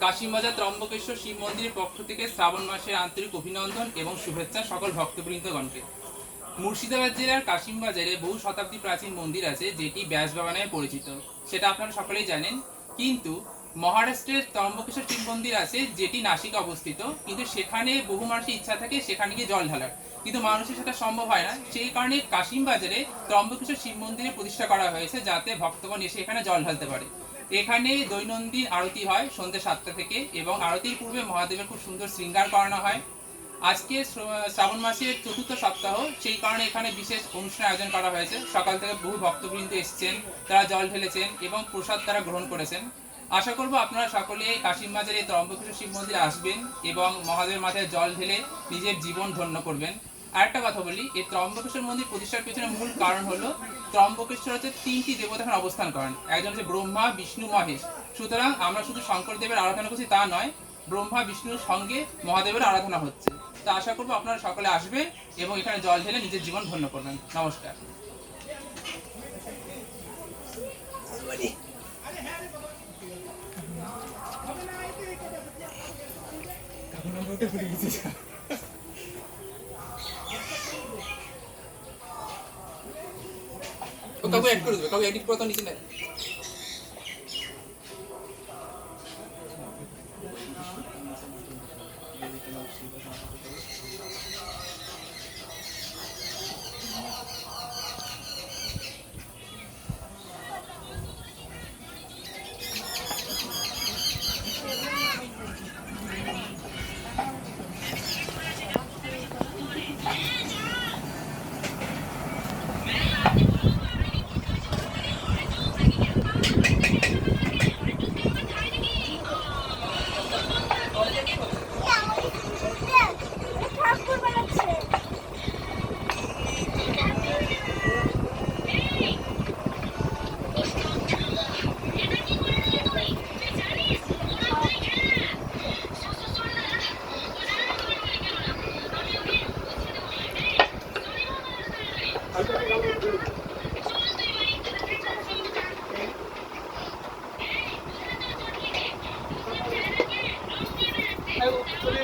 কাশিমবাজার ত্রম্বকেশ্বর শিব মন্দিরের পক্ষ থেকে শ্রাবণ মাসের আন্তরিক অভিনন্দন এবং শুভেচ্ছা সকল ভক্তবৃন্দগণকে। মুর্শিদাবাদ জেলার কাশিমবাজারে বহু শতাব্দী প্রাচীন মন্দির আছে, যেটি ব্যাস বাবা নামে পরিচিত, সেটা আপনারা সকলেই জানেন। কিন্তু মহারাষ্ট্রের ত্রম্বকেশ্বর শিব মন্দির আছে, যেটি নাসিকে অবস্থিত, কিন্তু সেখানে বহু মানুষের ইচ্ছা থাকে সেখানে গিয়ে জল ঢালার, কিন্তু মানুষের সেটা সম্ভব হয় না। সেই কারণে কাশিমবাজারে ত্রম্বকেশ্বর শিব মন্দিরে প্রতিষ্ঠা করা হয়েছে, যাতে ভক্তগণ এসে এখানে জল ঢালতে পারে। এখানে দৈনন্দিন আরতি হয় সন্ধ্যে 7টা থেকে, এবং আরতির পূর্বে মহাদেবের খুব সুন্দর শৃঙ্গার করানো হয়। আজকে শ্রাবণ মাসের চতুর্থ সপ্তাহ, সেই কারণে এখানে বিশেষ অনুষ্ঠান আয়োজন করা হয়েছে। সকাল থেকে বহু ভক্তবৃন্দ এসেছেন, তারা জল ঢেলেছেন এবং প্রসাদ তারা গ্রহণ করেছেন। আশা করব আপনারা সকলে কাশিমবাজারে এই ত্রম্বকেশ্বর শিব মন্দিরে আসবেন এবং মহাদেবের মাথায় জল ঢেলে নিজের জীবন ধন্য করবেন। আরেকটা কথা বলি, এই ত্রম্বকেশ্বর মন্দির প্রতিষ্ঠার পেছনে মূল কারণ হলো ত্রম্বকেশ্বর হচ্ছে 3টি দেবতা এখানে অবস্থান করেন। একজন হচ্ছে ব্রহ্মা, বিষ্ণু, মহেশ। সুতরাং আমরা শুধু শঙ্কর দেবের আরাধনা করছি তা নয়, ব্রহ্মা বিষ্ণুর সঙ্গে মহাদেবের আরাধনা হচ্ছে। তো আশা করবো আপনারা সকলে আসবেন এবং এখানে জল ঢেলে নিজের জীবন ধন্য করবেন। নমস্কার। কাউকে অ্যাড করে দেবে, কাউকে এডিট করে তো নিচে নেয়। চলে